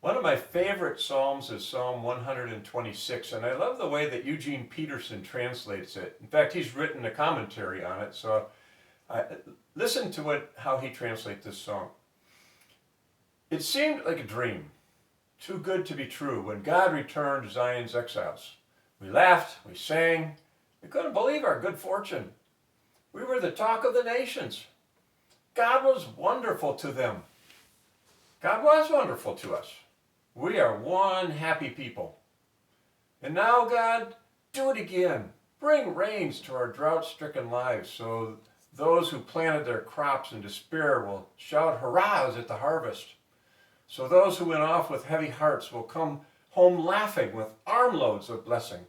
One of my favorite Psalms is Psalm 126, and I love the way that Eugene Peterson translates it. In fact, he's written a commentary on it, so listen to how he translates this song. It seemed like a dream, too good to be true, when God returned Zion's exiles. We laughed, we sang, we couldn't believe our good fortune. We were the talk of the nations. God was wonderful to them. God was wonderful to us. We are one happy people. And now, God, do it again. Bring rains to our drought-stricken lives so those who planted their crops in despair will shout hurrahs at the harvest. So those who went off with heavy hearts will come home laughing with armloads of blessing.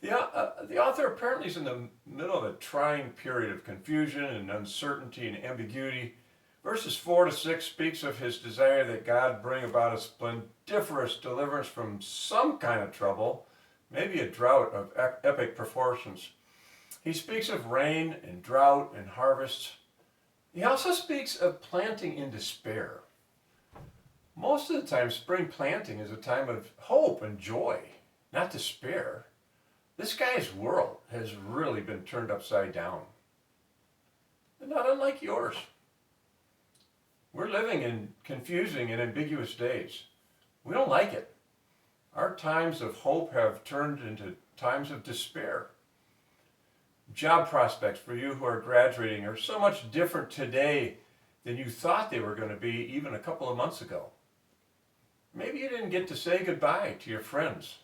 The author apparently is in the middle of a trying period of confusion and uncertainty and ambiguity. Verses 4 to 6 speaks of his desire that God bring about a splendiferous deliverance from some kind of trouble, maybe a drought of epic proportions. He speaks of rain and drought and harvests. He also speaks of planting in despair. Most of the time, spring planting is a time of hope and joy, not despair. This guy's world has really been turned upside down. And not unlike yours. We're living in confusing and ambiguous days. We don't like it. Our times of hope have turned into times of despair. Job prospects for you who are graduating are so much different today than you thought they were going to be even a couple of months ago. Maybe you didn't get to say goodbye to your friends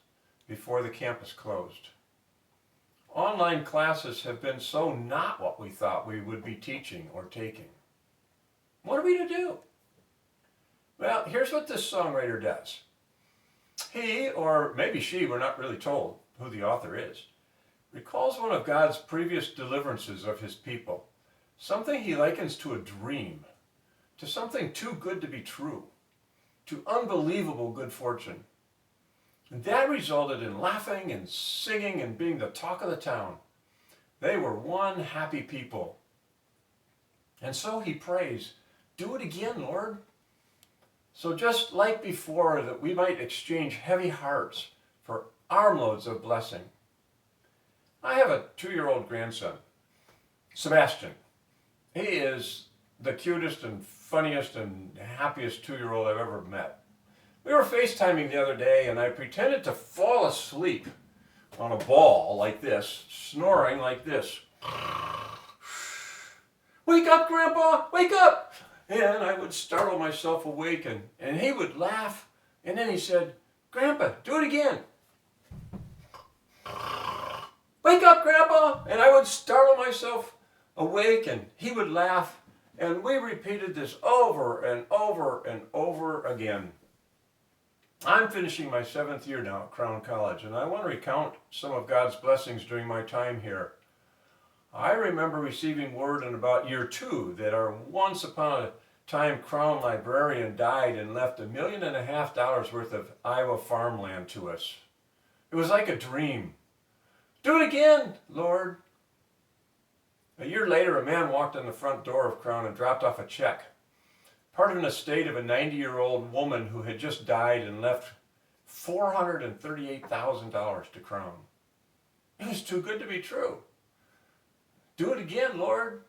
before the campus closed. Online classes have been so not what we thought we would be teaching or taking. What are we to do? Well, here's what this songwriter does. He, or maybe she, we're not really told who the author is, recalls one of God's previous deliverances of his people, something he likens to a dream, to something too good to be true, to unbelievable good fortune. And that resulted in laughing and singing and being the talk of the town. They were one happy people. And so he prays, do it again, Lord. So just like before, that we might exchange heavy hearts for armloads of blessing. I have a 2-year-old grandson, Sebastian. He is the cutest and funniest and happiest 2-year-old I've ever met. We were FaceTiming the other day, and I pretended to fall asleep on a ball like this, snoring like this. Wake up, Grandpa! Wake up! And I would startle myself awake, and he would laugh, and then he said, Grandpa, do it again. Wake up, Grandpa! And I would startle myself awake, and he would laugh, and we repeated this over and over and over again. I'm finishing my 7th year now at Crown College, and I want to recount some of God's blessings during my time here. I remember receiving word in about year 2 that our once upon a time Crown librarian died and left $1.5 million worth of Iowa farmland to us. It was like a dream. Do it again, Lord. A year later, a man walked in the front door of Crown and dropped off a check. Part of an estate of a 90-year-old woman who had just died and left $438,000 to Crown. It was too good to be true. Do it again, Lord.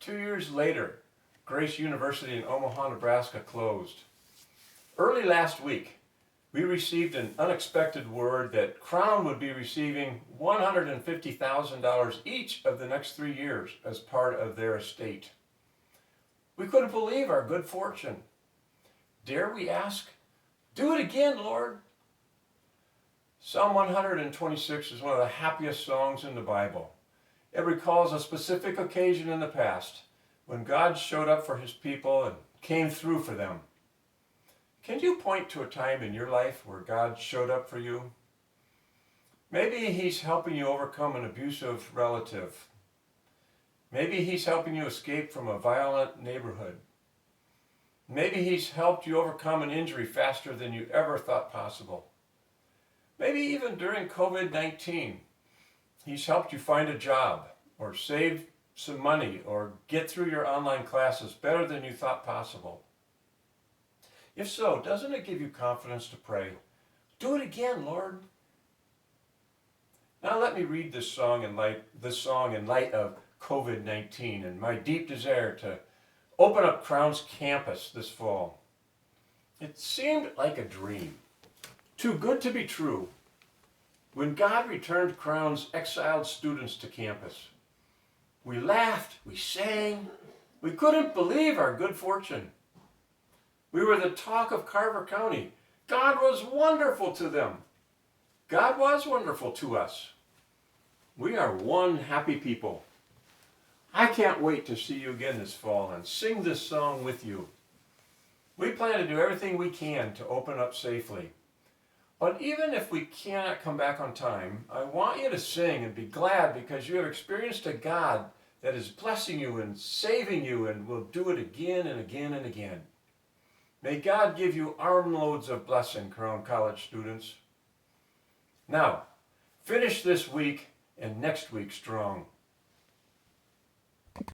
2 years later, Grace University in Omaha, Nebraska closed. Early last week, we received an unexpected word that Crown would be receiving $150,000 each of the next 3 years as part of their estate. We couldn't believe our good fortune. Dare we ask? Do it again, Lord. Psalm 126 is one of the happiest songs in the Bible. It recalls a specific occasion in the past when God showed up for his people and came through for them. Can you point to a time in your life where God showed up for you? Maybe he's helping you overcome an abusive relative. Maybe he's helping you escape from a violent neighborhood. Maybe he's helped you overcome an injury faster than you ever thought possible. Maybe even during COVID-19, he's helped you find a job or save some money or get through your online classes better than you thought possible. If so, doesn't it give you confidence to pray? Do it again, Lord. Now let me read this song in light of COVID-19 and my deep desire to open up Crown's campus this fall. It seemed like a dream, too good to be true, when God returned Crown's exiled students to campus. We laughed, we sang, we couldn't believe our good fortune. We were the talk of Carver County. God was wonderful to them. God was wonderful to us. We are one happy people. I can't wait to see you again this fall and sing this song with you. We plan to do everything we can to open up safely. But even if we cannot come back on time, I want you to sing and be glad because you have experienced a God that is blessing you and saving you and will do it again and again and again. May God give you armloads of blessing, Crown College students. Now, finish this week and next week strong.